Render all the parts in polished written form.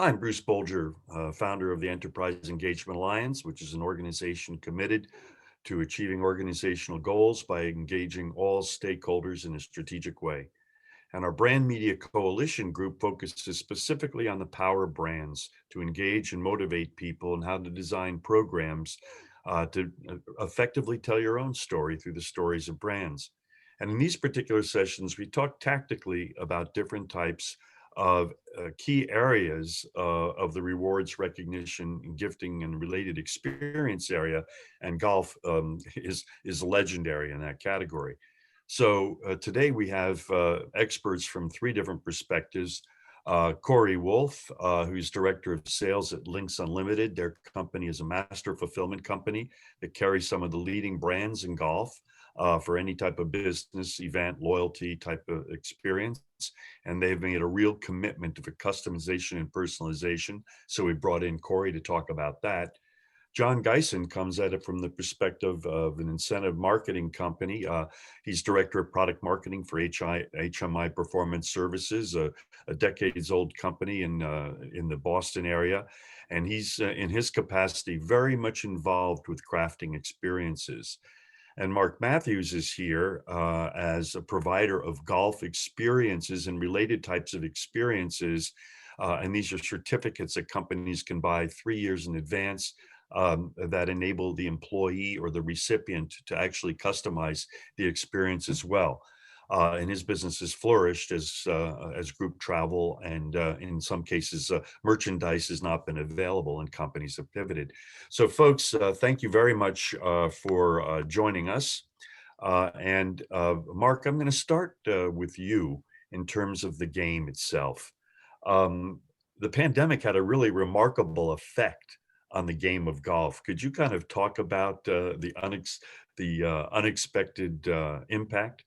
I'm Bruce Bolger, founder of the Enterprise Engagement Alliance, which is an organization committed to achieving organizational goals by engaging all stakeholders in a strategic way. And our Brand Media Coalition group focuses specifically on the power of brands to engage and motivate people and how to design programs to effectively tell your own story through the stories of brands. And in these particular sessions, we talk tactically about different types of key areas of the rewards, recognition, gifting, and related experience area. And golf is legendary in that category. So today we have experts from three different perspectives. Corey Wolfe, who's director of sales at Links Unlimited. Their company is a master fulfillment company that carries some of the leading brands in golf for any type of business, event, loyalty type of experience. And they've made a real commitment to the customization and personalization. So we brought in Corey to talk about that. John Geysen comes at it from the perspective of an incentive marketing company. He's director of product marketing for HMI Performance Services, a decades-old company in the Boston area. And he's, in his capacity, very much involved with crafting experiences. And Marc Matthews is here as a provider of golf experiences and related types of experiences. And these are certificates that companies can buy 3 years in advance that enable the employee or the recipient to actually customize the experience as well. And his business has flourished as group travel, and in some cases, merchandise has not been available, and companies have pivoted. So, folks, thank you very much for joining us. And Marc, I'm going to start with you in terms of the game itself. The pandemic had a really remarkable effect on the game of golf. Could you kind of talk about the unexpected impact?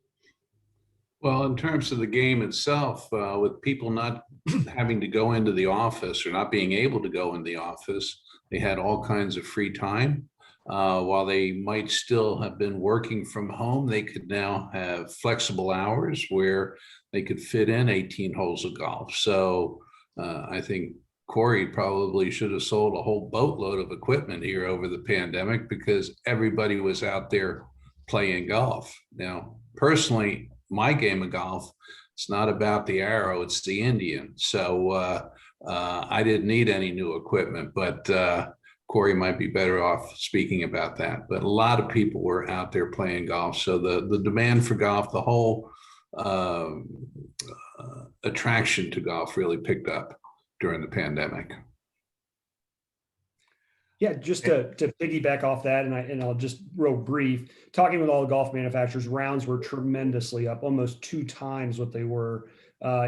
Well, in terms of the game itself, with people not having to go into the office or not being able to go in the office, they had all kinds of free time. While they might still have been working from home, they could now have flexible hours where they could fit in 18 holes of golf. So I think Corey probably should have sold a whole boatload of equipment here over the pandemic because everybody was out there playing golf. Now, personally, my game of golf, it's not about the arrow, it's the Indian. So I didn't need any new equipment, but Corey might be better off speaking about that. But a lot of people were out there playing golf. So the demand for golf, the whole attraction to golf really picked up during the pandemic. Yeah, just to piggyback off that, and I'll just real brief, talking with all the golf manufacturers, rounds were tremendously up, almost 2 times what they were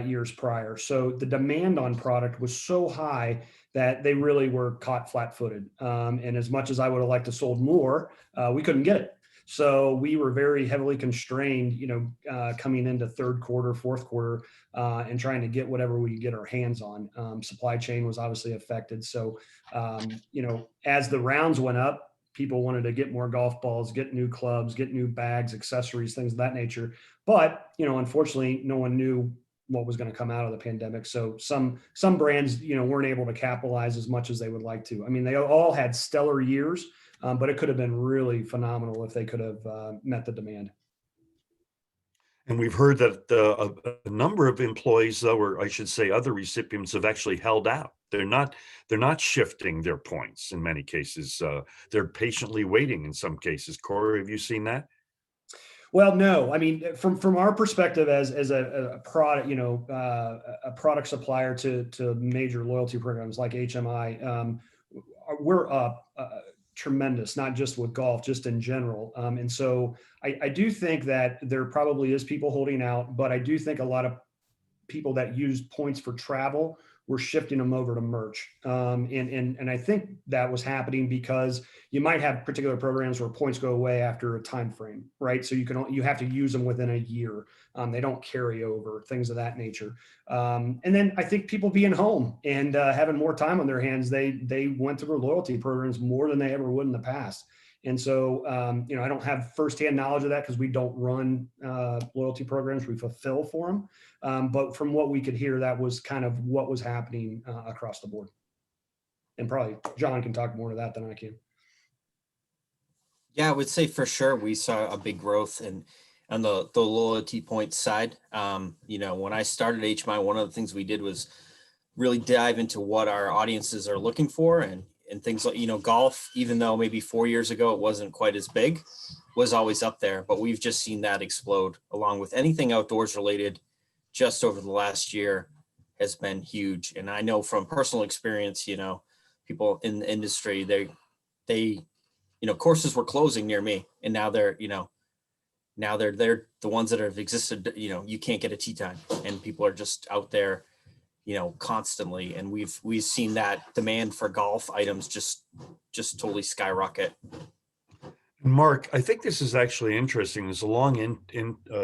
years prior. So the demand on product was so high that they really were caught flat-footed. And as much as I would have liked to sold more, we couldn't get it. So we were very heavily constrained, coming into third quarter, fourth quarter, and trying to get whatever we could get our hands on. Supply chain was obviously affected. So, as the rounds went up, people wanted to get more golf balls, get new clubs, get new bags, accessories, things of that nature. But, unfortunately, no one knew what was going to come out of the pandemic. So some brands, weren't able to capitalize as much as they would like to. I mean, they all had stellar years. But it could have been really phenomenal if they could have met the demand. And we've heard that a number of employees, though, or I should say other recipients, have actually held out. They're not shifting their points in many cases. They're patiently waiting in some cases. Corey, have you seen that? Well, no. I mean, from our perspective as a product, a product supplier to major loyalty programs like HMI, we're up tremendous, not just with golf, just in general. And so I do think that there probably is people holding out, but I do think a lot of people that use points for travel were shifting them over to merch. And I think that was happening because you might have particular programs where points go away after a time frame, right? So you have to use them within a year. They don't carry over, things of that nature. And then I think people being home and having more time on their hands, they went through loyalty programs more than they ever would in the past. And so, I don't have firsthand knowledge of that because we don't run loyalty programs, we fulfill for them. But from what we could hear, that was kind of what was happening across the board. And probably John can talk more to that than I can. Yeah, I would say for sure we saw a big growth on the loyalty points side. When I started HMI, one of the things we did was really dive into what our audiences are looking for and things like, golf, even though maybe 4 years ago it wasn't quite as big, was always up there. But we've just seen that explode along with anything outdoors related just over the last year has been huge. And I know from personal experience, people in the industry, they courses were closing near me, and now they're the ones that have existed, you can't get a tee time, and people are just out there, constantly. And we've seen that demand for golf items just totally skyrocket. Mark, I think this is actually interesting. There's a long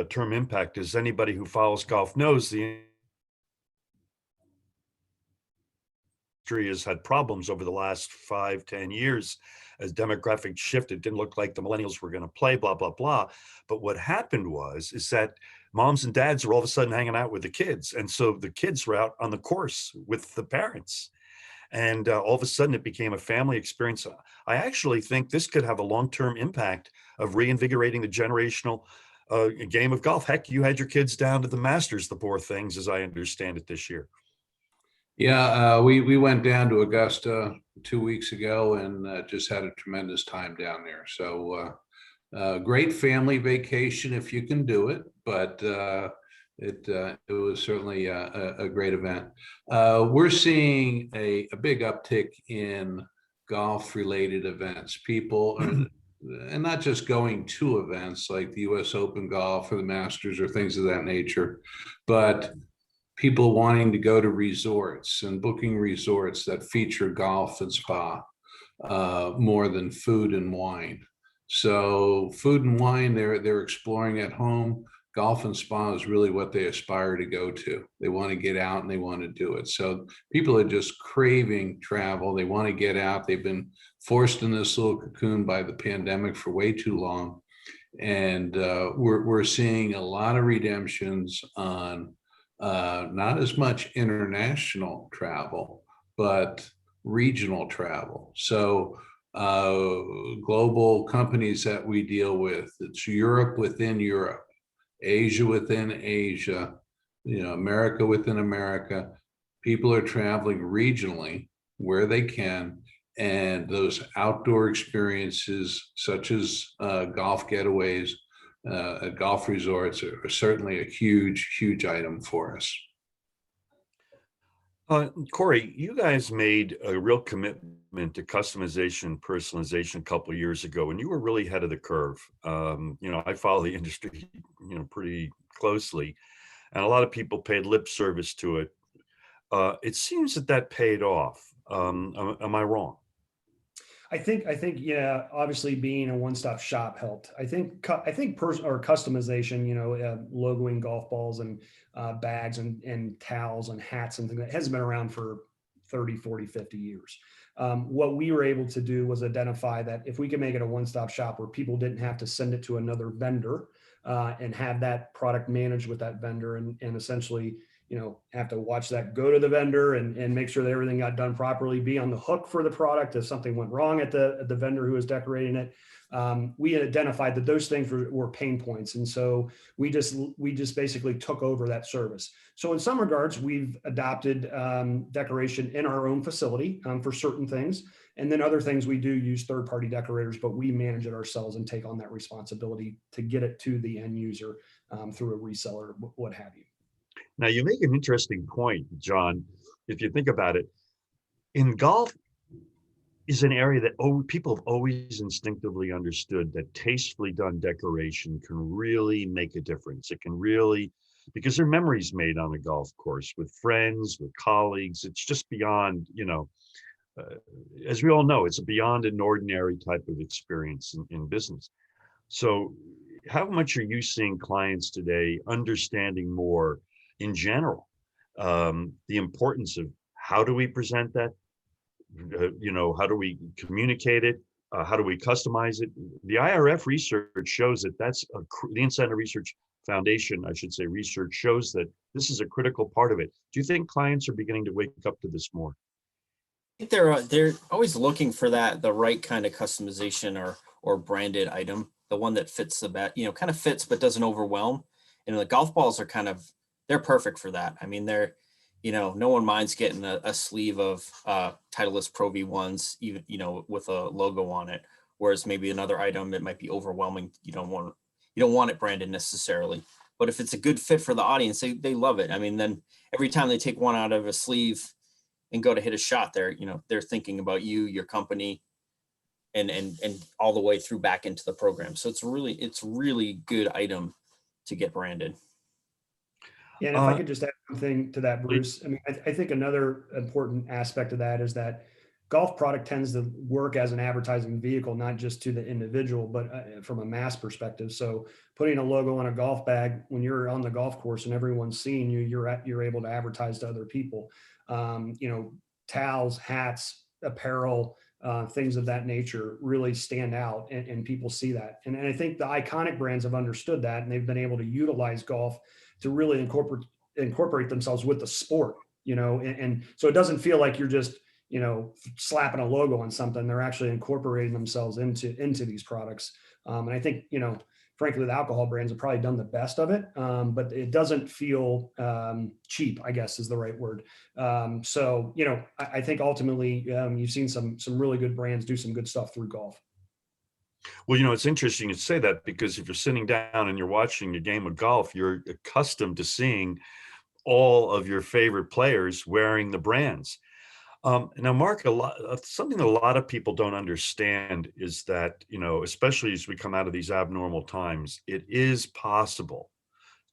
term impact. As anybody who follows golf knows, the industry has had problems over the last 5-10 years as demographic shift. It didn't look like the millennials were going to play, blah, blah, blah. But what happened is that moms and dads are all of a sudden hanging out with the kids. And so the kids were out on the course with the parents. And all of a sudden it became a family experience. I actually think this could have a long-term impact of reinvigorating the generational game of golf. Heck, you had your kids down to the Masters, the poor things, as I understand it, this year. Yeah, we went down to Augusta 2 weeks ago and just had a tremendous time down there. So great family vacation if you can do it, but it was certainly a great event. We're seeing a big uptick in golf related events. People and not just going to events like the US Open golf or the Masters or things of that nature, but people wanting to go to resorts and booking resorts that feature golf and spa more than food and wine. So food and wine, they're exploring at home. Golf and spa is really what they aspire to go to. They want to get out and they want to do it. So people are just craving travel. They want to get out. They've been forced in this little cocoon by the pandemic for way too long. And we're seeing a lot of redemptions on not as much international travel, but regional travel. So global companies that we deal with, it's Europe within Europe, Asia within Asia, America within America. People are traveling regionally where they can, and those outdoor experiences such as golf getaways at golf resorts are certainly a huge item for us. Corey, you guys made a real commitment to customization and personalization a couple of years ago, and you were really ahead of the curve. I follow the industry, pretty closely, and a lot of people paid lip service to it. It seems that paid off. Am I wrong? I think, yeah, obviously being a one-stop shop helped. I think customization, logoing golf balls and bags and towels and hats and things that has been around for 30, 40, 50 years. What we were able to do was identify that if we could make it a one-stop shop where people didn't have to send it to another vendor and have that product managed with that vendor and essentially, have to watch that go to the vendor and make sure that everything got done properly, be on the hook for the product if something went wrong at the vendor who was decorating it. We had identified that those things were pain points. And so we just basically took over that service. So in some regards, we've adopted decoration in our own facility for certain things. And then other things we do use third-party decorators, but we manage it ourselves and take on that responsibility to get it to the end user through a reseller, what have you. Now, you make an interesting point, John. If you think about it, in golf is an area that people have always instinctively understood that tastefully done decoration can really make a difference. It can really, because there are memories made on a golf course with friends, with colleagues. It's just beyond, as we all know, it's beyond an ordinary type of experience in business. So how much are you seeing clients today understanding more in general, the importance of how do we present that, how do we communicate it, How do we customize it? The IRF research shows that the Incentive Research Foundation, I should say, research shows that this is a critical part of it. Do you think clients are beginning to wake up to this more? I think they're always looking for the right kind of customization or branded item, the one that fits the best, kind of fits but doesn't overwhelm. And the golf balls are they're perfect for that. I mean, no one minds getting a sleeve of Titleist Pro V1s, even with a logo on it. Whereas maybe another item, it might be overwhelming. You don't want it branded necessarily. But if it's a good fit for the audience, they love it. I mean, then every time they take one out of a sleeve and go to hit a shot, they're thinking about you, your company, and all the way through back into the program. So it's really good item to get branded. Yeah, and if I could just add something to that, Bruce, I mean, I think another important aspect of that is that golf product tends to work as an advertising vehicle, not just to the individual, but from a mass perspective. So putting a logo on a golf bag when you're on the golf course and everyone's seeing you, you're able to advertise to other people. Towels, hats, apparel, things of that nature really stand out, and people see that. And I think the iconic brands have understood that, and they've been able to utilize golf to really incorporate themselves with the sport, and so it doesn't feel like you're just, slapping a logo on something. They're actually incorporating themselves into these products. And I think, frankly, the alcohol brands have probably done the best of it, but it doesn't feel cheap, I guess is the right word. So, I think ultimately you've seen some really good brands do some good stuff through golf. Well, it's interesting you say that, because if you're sitting down and you're watching a game of golf, you're accustomed to seeing all of your favorite players wearing the brands. Now, Mark, something that a lot of people don't understand is that, especially as we come out of these abnormal times, it is possible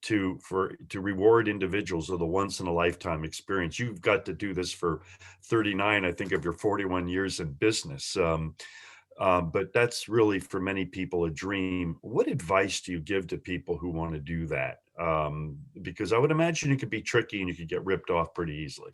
to reward individuals with a once in a lifetime experience. You've got to do this for 39, I think, of your 41 years in business. But that's really, for many people, a dream. What advice do you give to people who want to do that? Because I would imagine it could be tricky and you could get ripped off pretty easily.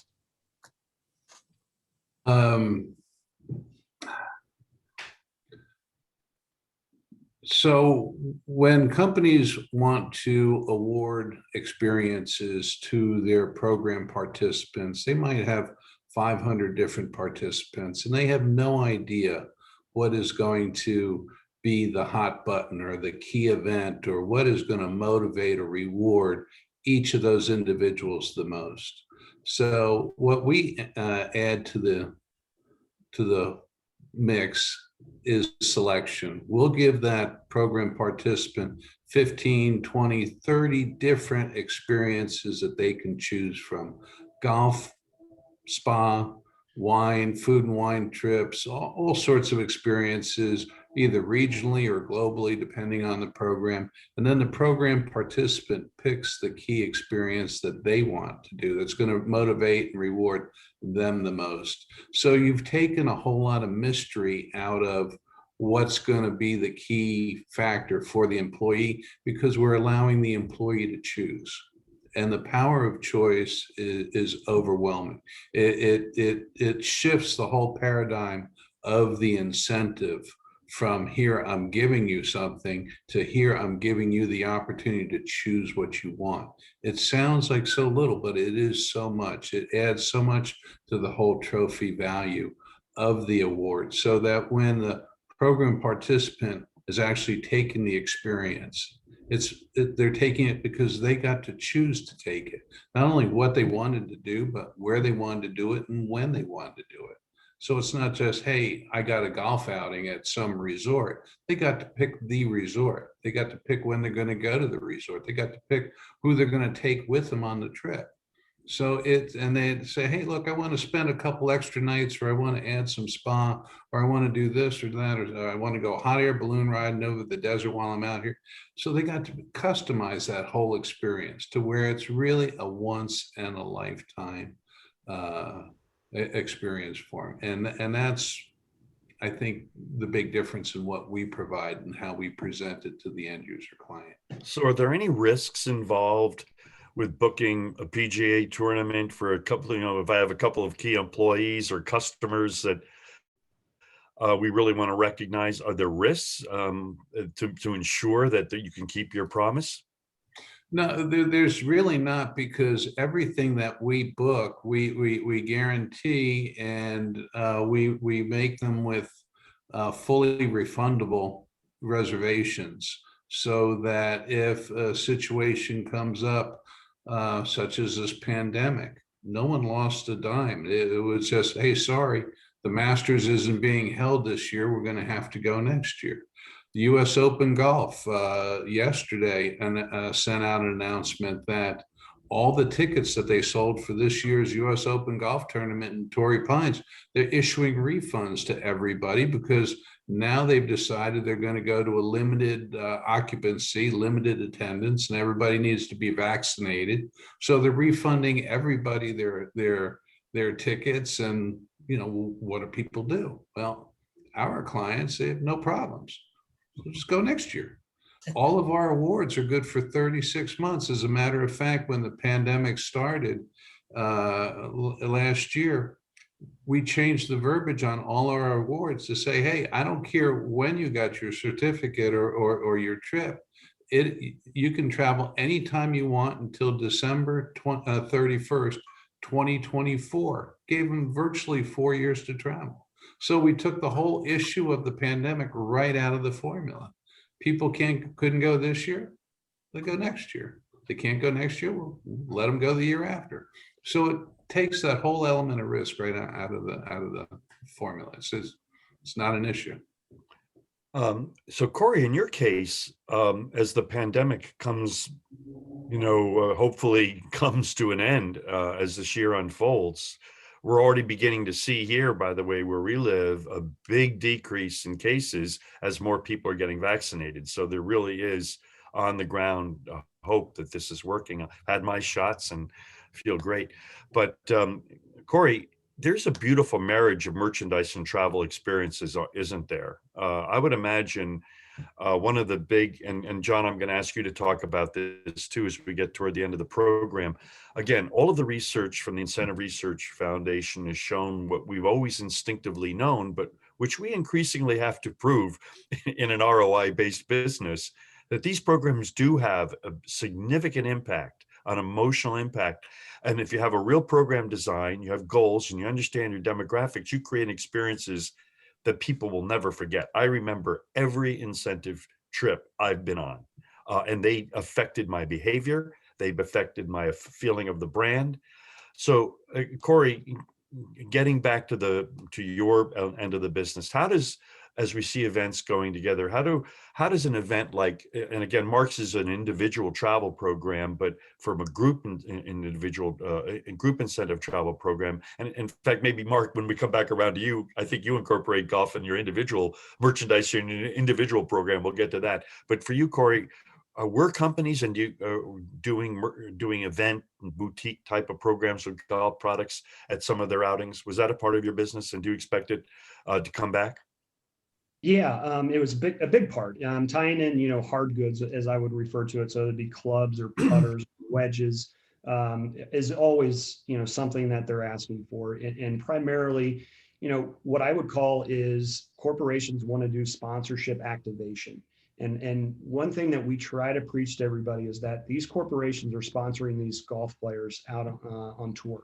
So when companies want to award experiences to their program participants, they might have 500 different participants, and they have no idea what is going to be the hot button or the key event, or what is going to motivate or reward each of those individuals the most. So what we add to the mix is selection. We'll give that program participant 15, 20, 30 different experiences that they can choose from: golf, spa, wine, food and wine trips, all sorts of experiences, either regionally or globally, depending on the program. And then the program participant picks the key experience that they want to do that's going to motivate and reward them the most. So you've taken a whole lot of mystery out of what's going to be the key factor for the employee, because we're allowing the employee to choose. And the power of choice is overwhelming. It shifts the whole paradigm of the incentive from here, I'm giving you something, to here, I'm giving you the opportunity to choose what you want. It sounds like so little, but it is so much. It adds so much to the whole trophy value of the award, so that when the program participant is actually taking the experience, they're taking it because they got to choose to take it. Not only what they wanted to do, but where they wanted to do it and when they wanted to do it. So it's not just, hey, I got a golf outing at some resort. They got to pick the resort. They got to pick when they're going to go to the resort. They got to pick who they're going to take with them on the trip. So and they say, hey, look, I want to spend a couple extra nights, or I want to add some spa, or I want to do this or that, or I want to go hot air balloon riding over the desert while I'm out here. So they got to customize that whole experience to where it's really a once in a lifetime experience for them. And that's, I think, the big difference in what we provide and how we present it to the end user client. So are there any risks involved with booking a PGA tournament for a couple, if I have a couple of key employees or customers that we really want to recognize, are there risks to ensure that you can keep your promise? No, there's really not, because everything that we book, we guarantee, and we make them with fully refundable reservations, so that if a situation comes up, such as this pandemic, no one lost a dime. It was just, hey, sorry, the Masters isn't being held this year. We're going to have to go next year. The US Open Golf yesterday sent out an announcement that all the tickets that they sold for this year's US Open Golf tournament in Torrey Pines, they're issuing refunds to everybody, because now they've decided they're going to go to a limited occupancy, limited attendance, and everybody needs to be vaccinated. So they're refunding everybody their tickets. And, you know, what do people do? Well, our clients, they have no problems. We'll just go next year. All of our awards are good for 36 months. As a matter of fact, when the pandemic started last year, we changed the verbiage on all our awards to say, hey, I don't care when you got your certificate or your trip. You can travel anytime you want until December 31st, 2024. Gave them virtually 4 years to travel. So we took the whole issue of the pandemic right out of the formula. People couldn't go this year, they go next year. They can't go next year, we'll let them go the year after. So it takes that whole element of risk right out of the formula. It's not an issue. So Corey, in your case, as the pandemic comes, hopefully comes to an end as this year unfolds, we're already beginning to see here, by the way, where we live, a big decrease in cases as more people are getting vaccinated. So there really is on the ground hope that this is working. I had my shots and feel great. But Corey, there's a beautiful marriage of merchandise and travel experiences, isn't there? I would imagine one of the big, and John, I'm going to ask you to talk about this too as we get toward the end of the program. Again, all of the research from the Incentive Research Foundation has shown what we've always instinctively known, but which we increasingly have to prove in an ROI-based business, that these programs do have a significant impact, an emotional impact. And if you have a real program design, you have goals, and you understand your demographics, you create experiences that people will never forget. I remember every incentive trip I've been on, and they affected my behavior. They've affected my feeling of the brand. So, Corey, getting back to your end of the business, how does, as we see events going together, how does an event like, and again, Mark's is an individual travel program, but from a group individual group incentive travel program. And in fact, maybe Mark, when we come back around to you, I think you incorporate golf in your individual merchandise in your individual program. We'll get to that. But for you, Corey, were companies and doing event and boutique type of programs with golf products at some of their outings? Was that a part of your business, and do you expect it to come back? Yeah, it was a big part. Tying in, hard goods, as I would refer to it, so it'd be clubs or putters, wedges, is always, something that they're asking for. And primarily, what I would call is corporations want to do sponsorship activation. And one thing that we try to preach to everybody is that these corporations are sponsoring these golf players out on tour.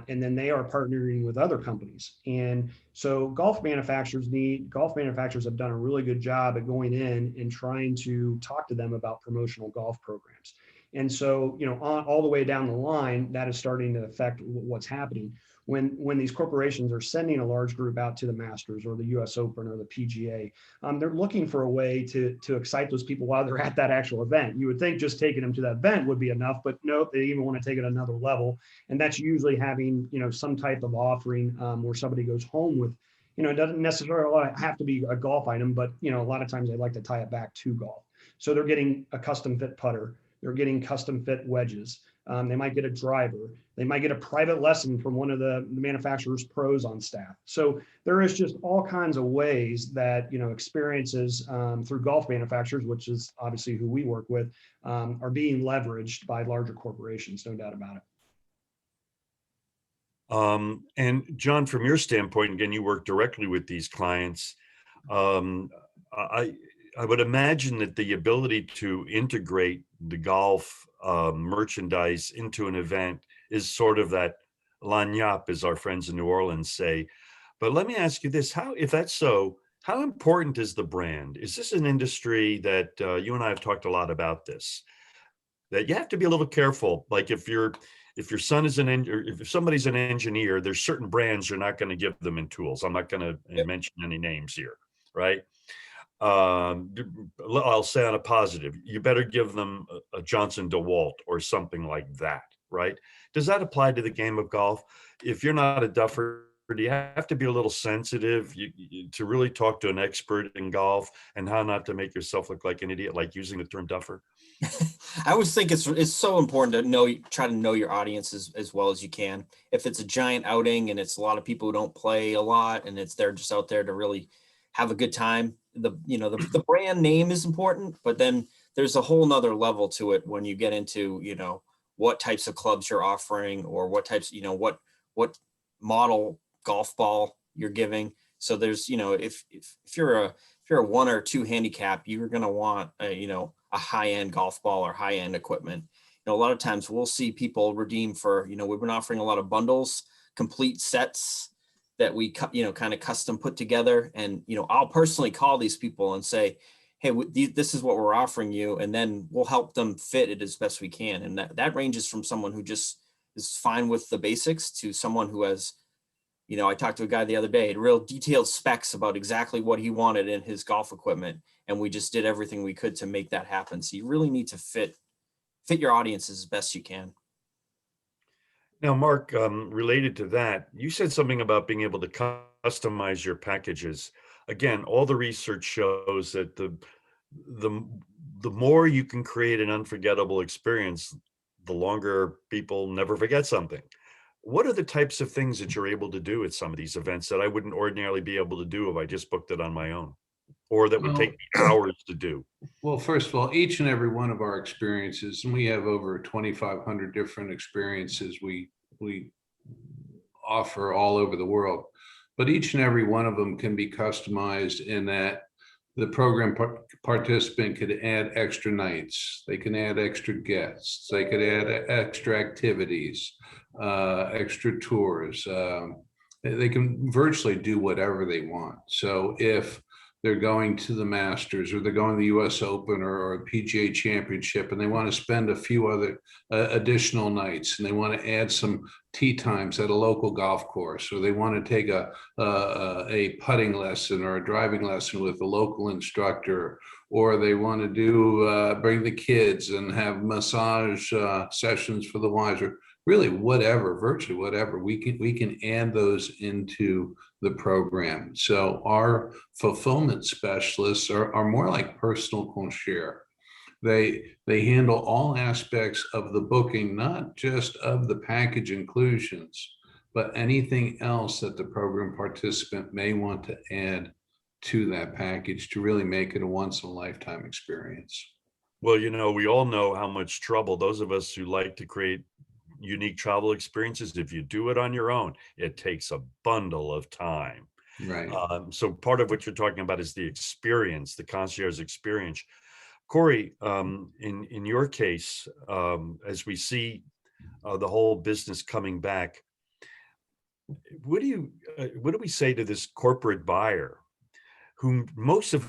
And then they are partnering with other companies. And so golf manufacturers have done a really good job at going in and trying to talk to them about promotional golf programs. And so, all the way down the line, that is starting to affect what's happening. When these corporations are sending a large group out to the Masters or the US Open or the PGA, they're looking for a way to excite those people while they're at that actual event. You would think just taking them to that event would be enough, but nope, they even want to take it another level. And that's usually having, some type of offering where somebody goes home with, it doesn't necessarily have to be a golf item, but, a lot of times they like to tie it back to golf. So they're getting a custom fit putter. They're getting custom fit wedges. They might get a driver. They might get a private lesson from one of the manufacturer's pros on staff. So there is just all kinds of ways that, experiences through golf manufacturers, which is obviously who we work with, are being leveraged by larger corporations, no doubt about it. And John, from your standpoint, again, you work directly with these clients. Um, I I would imagine that the ability to integrate the golf merchandise into an event is sort of that lagniappe, as our friends in New Orleans say. But let me ask you this: how, if that's so, how important is the brand? Is this an industry that you and I have talked a lot about this? That you have to be a little careful. Like if your son is or if somebody's an engineer, there's certain brands you're not going to give them in tools. I'm not going to Yep. mention any names here, right? Um, I'll say on a positive, you better give them a Johnson DeWalt or something like that, right? Does that apply to the game of golf? If you're not a duffer, do you have to be a little sensitive to really talk to an expert in golf and how not to make yourself look like an idiot, like using the term duffer? I always think it's so important to try to know your audience as well as you can. If it's a giant outing and it's a lot of people who don't play a lot and they're just out there to really have a good time, the brand name is important, but then there's a whole nother level to it when you get into, what types of clubs you're offering or what types, what model golf ball you're giving. So there's, if you're a 1 or 2 handicap, you're going to want a high-end golf ball or high-end equipment. A lot of times we'll see people redeem for, we've been offering a lot of bundles, complete sets that we kind of custom put together. And, I'll personally call these people and say, hey, this is what we're offering you. And then we'll help them fit it as best we can. And that ranges from someone who just is fine with the basics to someone who has, I talked to a guy the other day, real detailed specs about exactly what he wanted in his golf equipment. And we just did everything we could to make that happen. So you really need to fit your audience as best you can. Now, Mark, related to that, you said something about being able to customize your packages. Again, all the research shows that the the more you can create an unforgettable experience, the longer people never forget something. What are the types of things that you're able to do at some of these events that I wouldn't ordinarily be able to do if I just booked it on my own, or that would take Well, me hours to do? well, first of all, each and every one of our experiences, and we have over 2,500 different experiences we offer all over the world, but each and every one of them can be customized in that the program participant could add extra nights, they can add extra guests, they could add extra activities, extra tours. They can virtually do whatever they want. So if they're going to the Masters or they're going to the US Open or a PGA Championship and they want to spend a few other additional nights and they want to add some tee times at a local golf course, or they want to take a putting lesson or a driving lesson with a local instructor, or they want to do bring the kids and have massage sessions for the wives, or really whatever, virtually whatever, we can add those into the program. So our fulfillment specialists are more like personal concierge. They handle all aspects of the booking, not just of the package inclusions, but anything else that the program participant may want to add to that package to really make it a once in a lifetime experience. Well, we all know how much trouble those of us who like to create unique travel experiences, if you do it on your own, it takes a bundle of time. Right. So part of what you're talking about is the experience, the concierge experience. Corey, in your case, as we see the whole business coming back, what do we say to this corporate buyer, whom most of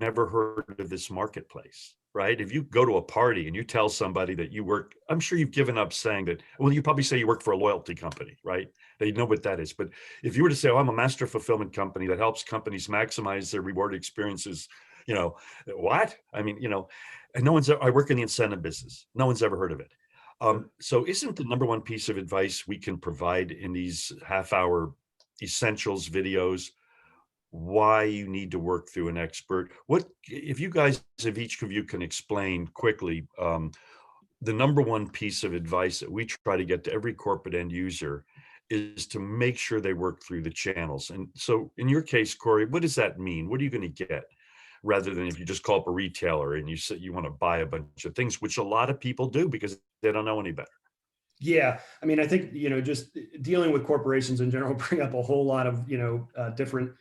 never heard of this marketplace, right? If you go to a party and you tell somebody that you work, I'm sure you've given up saying that. Well, you probably say you work for a loyalty company, right? They know what that is. But if you were to say, oh, I'm a master fulfillment company that helps companies maximize their reward experiences, what? I mean, and I work in the incentive business. No one's ever heard of it. So isn't the number one piece of advice we can provide in these half-hour essentials videos why you need to work through an expert? What if you guys, if each of you can explain quickly, the number one piece of advice that we try to get to every corporate end user is to make sure they work through the channels. And so in your case, Corey, what does that mean? What are you going to get? Rather than if you just call up a retailer and you say you want to buy a bunch of things, which a lot of people do because they don't know any better. Yeah, I mean, I think, just dealing with corporations in general bring up a whole lot of, different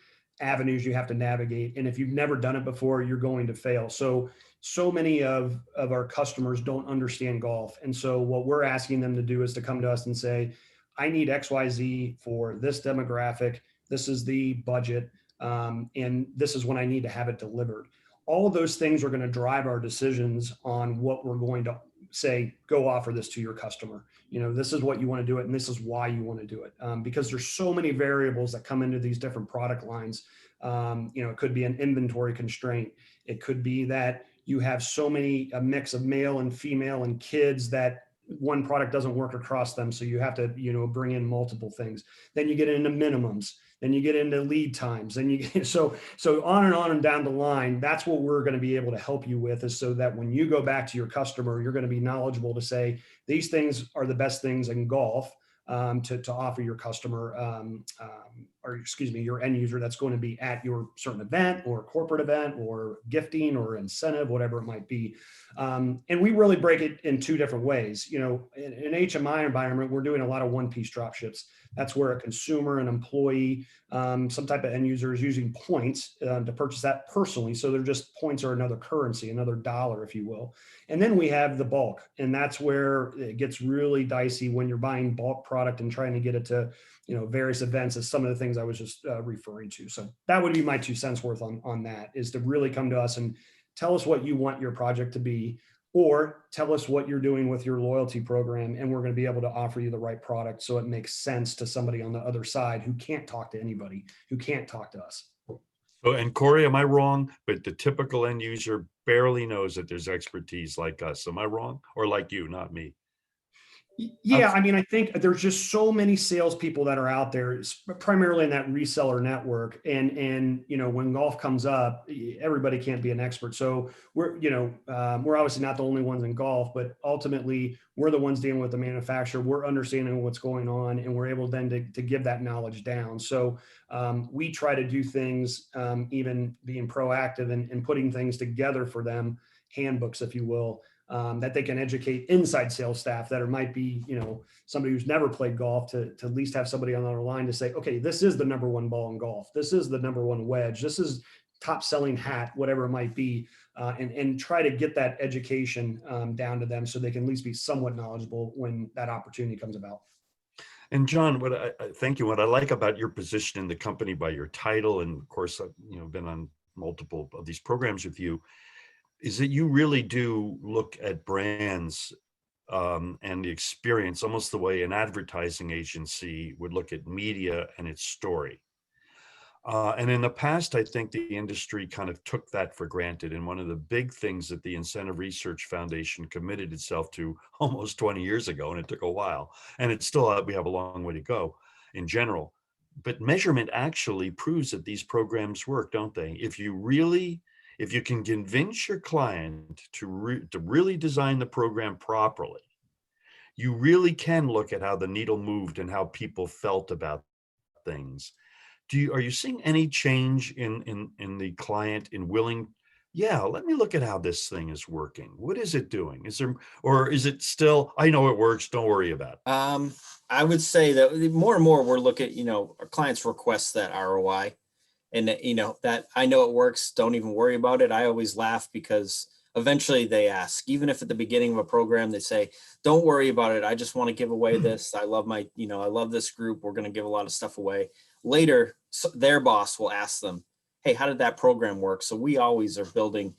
avenues you have to navigate. And if you've never done it before, you're going to fail. So many of our customers don't understand golf. And so what we're asking them to do is to come to us and say, I need XYZ for this demographic. This is the budget. And this is when I need to have it delivered. All of those things are going to drive our decisions on what we're going to say, go offer this to your customer. This is what you want to do it, and this is why you want to do it, because there's so many variables that come into these different product lines. It could be an inventory constraint. It could be that you have a mix of male and female and kids that one product doesn't work across them, so you have to bring in multiple things. Then you get into minimums, then you get into lead times, then you get so on and down the line. That's what we're going to be able to help you with, is so that when you go back to your customer, you're going to be knowledgeable to say these things are the best things in golf, to offer your customer, or excuse me, your end user that's going to be at your certain event or corporate event or gifting or incentive, whatever it might be. And we really break it in two different ways. In an HMI environment, we're doing a lot of one-piece drop ships. That's where a consumer, an employee, some type of end user is using points to purchase that personally. So they're just, points are another currency, another dollar, if you will. And then we have the bulk, and that's where it gets really dicey when you're buying bulk product and trying to get it to, various events, as some of the things I was just referring to. So that would be my 2 cents worth on that, is to really come to us and tell us what you want your project to be, or tell us what you're doing with your loyalty program, and we're going to be able to offer you the right product so it makes sense to somebody on the other side who can't talk to anybody, who can't talk to us. So, and Corey, am I wrong? But the typical end user barely knows that there's expertise like us. Am I wrong? Or like you, not me? Yeah, I mean, I think there's just so many salespeople that are out there, primarily in that reseller network. And when golf comes up, everybody can't be an expert. So we're obviously not the only ones in golf, but ultimately we're the ones dealing with the manufacturer. We're understanding what's going on, and we're able then to give that knowledge down. So we try to do things, even being proactive and putting things together for them, handbooks, if you will. That they can educate inside sales staff that might be, somebody who's never played golf, to at least have somebody on the other line to say, okay, this is the number one ball in golf. This is the number one wedge. This is top selling hat, whatever it might be, and try to get that education down to them so they can at least be somewhat knowledgeable when that opportunity comes about. And John, thank you. What I like about your position in the company, by your title, and of course, I've been on multiple of these programs with you, is that you really do look at brands and the experience almost the way an advertising agency would look at media and its story. And in the past, I think the industry kind of took that for granted. And one of the big things that the Incentive Research Foundation committed itself to almost 20 years ago, and it took a while, and it's still, we have a long way to go in general. But measurement actually proves that these programs work, don't they? If you can convince your client to really design the program properly, you really can look at how the needle moved and how people felt about things. Are you seeing any change in the client in willing, yeah, let me look at how this thing is working. What is it doing? Or is it still, I know it works, don't worry about it? I would say that more and more we're looking, our clients request that ROI. And that I know it works. Don't even worry about it. I always laugh because eventually they ask, even if at the beginning of a program, they say, don't worry about it. I just want to give away this. I love I love this group. We're going to give a lot of stuff away. Later, their boss will ask them, hey, how did that program work? So we always are building,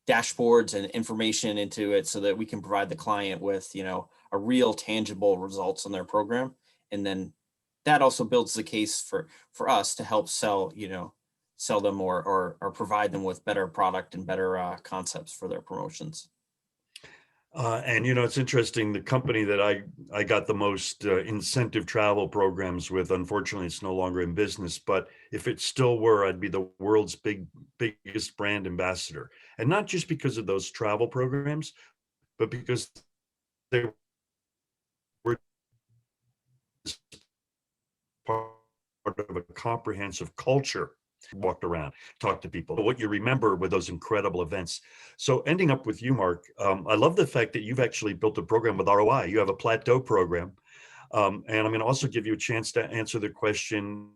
dashboards and information into it so that we can provide the client with, a real tangible results on their program. And then that also builds the case for us to help sell them or provide them with better product and better concepts for their promotions. And it's interesting, the company that I got the most incentive travel programs with, unfortunately, it's no longer in business, but if it still were, I'd be the world's biggest brand ambassador. And not just because of those travel programs, but because they were part of a comprehensive culture walked around, talked to people, what you remember with those incredible events. So ending up with you, Mark, I love the fact that you've actually built a program with ROI. You have a plateau program. And I'm going to also give you a chance to answer the question,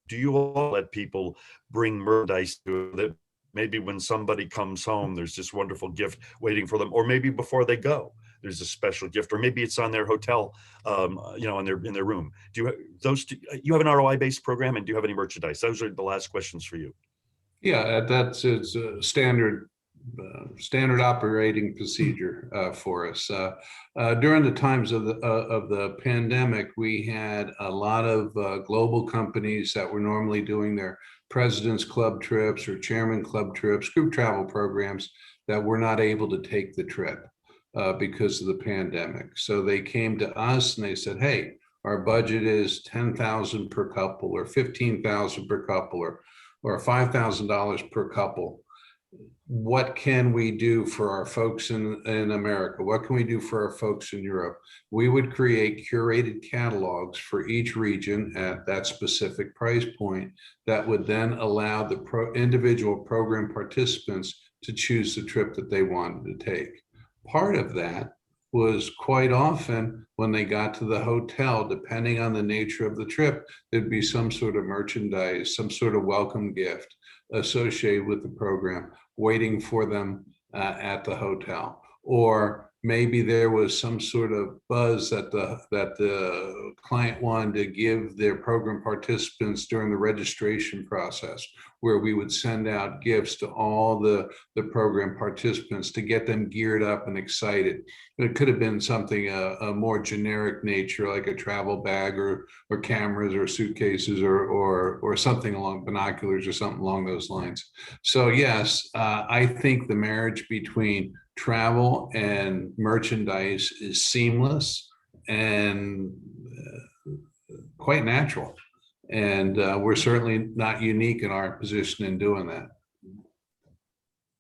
do you all let people bring merchandise to that? Maybe when somebody comes home, there's this wonderful gift waiting for them, or maybe before they go, there's a special gift, or maybe it's on their hotel, in their room. Do you those? You have an ROI-based program, and do you have any merchandise? Those are the last questions for you. Yeah, that's it's a standard operating procedure for us. During the times of the pandemic, we had a lot of global companies that were normally doing their President's Club trips or Chairman Club trips, group travel programs, that were not able to take the trip because of the pandemic. So they came to us and they said, "Hey, our budget is $10,000 per couple, or $15,000 per couple, or $5,000 per couple. What can we do for our folks in America? What can we do for our folks in Europe?" We would create curated catalogs for each region at that specific price point that would then allow the individual program participants to choose the trip that they wanted to take. Part of that was quite often when they got to the hotel, depending on the nature of the trip, there'd be some sort of merchandise, some sort of welcome gift associated with the program waiting for them at the hotel. Or maybe there was some sort of buzz that the client wanted to give their program participants during the registration process, where we would send out gifts to all the program participants to get them geared up and excited. It could have been something a more generic nature, like a travel bag or cameras or suitcases or something along binoculars or something along those lines. So yes, I think the marriage between travel and merchandise is seamless and quite natural. And we're certainly not unique in our position in doing that.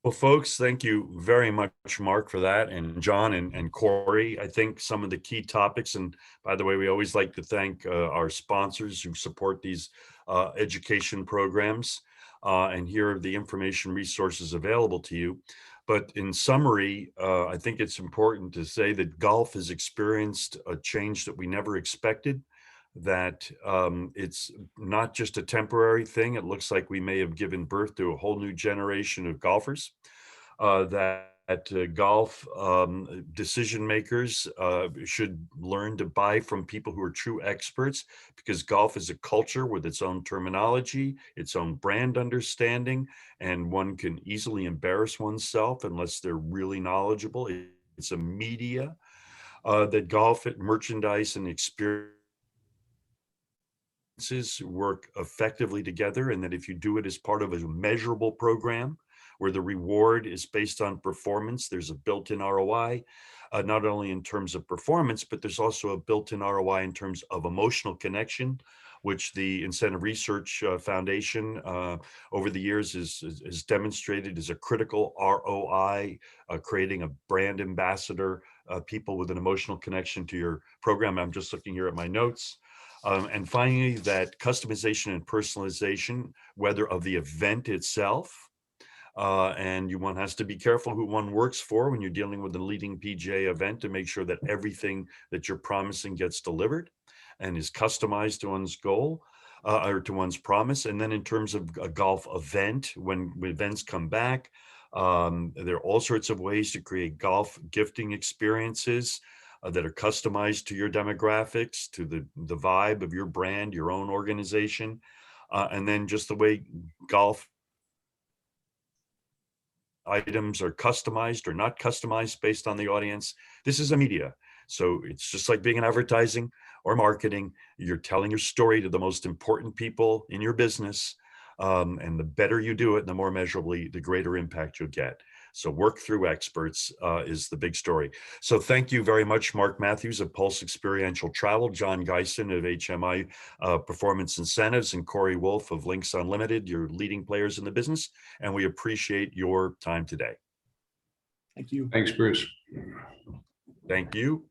Well, folks, thank you very much, Mark, for that, and John and Corey. I think some of the key topics, and by the way, we always like to thank our sponsors who support these education programs, and here are the information resources available to you. But in summary, I think it's important to say that golf has experienced a change that we never expected, that it's not just a temporary thing. It looks like we may have given birth to a whole new generation of golfers, that golf decision makers should learn to buy from people who are true experts, because golf is a culture with its own terminology, its own brand understanding, and one can easily embarrass oneself unless they're really knowledgeable. It's a media that golf merchandise and experience work effectively together, and that if you do it as part of a measurable program where the reward is based on performance, there's a built-in ROI, not only in terms of performance, but there's also a built-in ROI in terms of emotional connection, which the Incentive Research Foundation over the years is demonstrated as a critical ROI, creating a brand ambassador, people with an emotional connection to your program. I'm just looking here at my notes. And finally, that customization and personalization, whether of the event itself, and one has to be careful who one works for when you're dealing with a leading PGA event, to make sure that everything that you're promising gets delivered and is customized to one's goal or to one's promise. And then in terms of a golf event, when events come back, there are all sorts of ways to create golf gifting experiences that are customized to your demographics, to the vibe of your brand, your own organization, and then just the way golf items are customized or not customized based on the audience. This is a media. So it's just like being in advertising or marketing. You're telling your story to the most important people in your business. And the better you do it, the more measurably, the greater impact you'll get. So work through experts is the big story. So thank you very much, Marc Matthews of Pulse Experiential Travel, John Geysen of HMI Performance Incentives, and Corey Wolfe of Links Unlimited, your leading players in the business. And we appreciate your time today. Thank you. Thanks, Bruce. Thank you.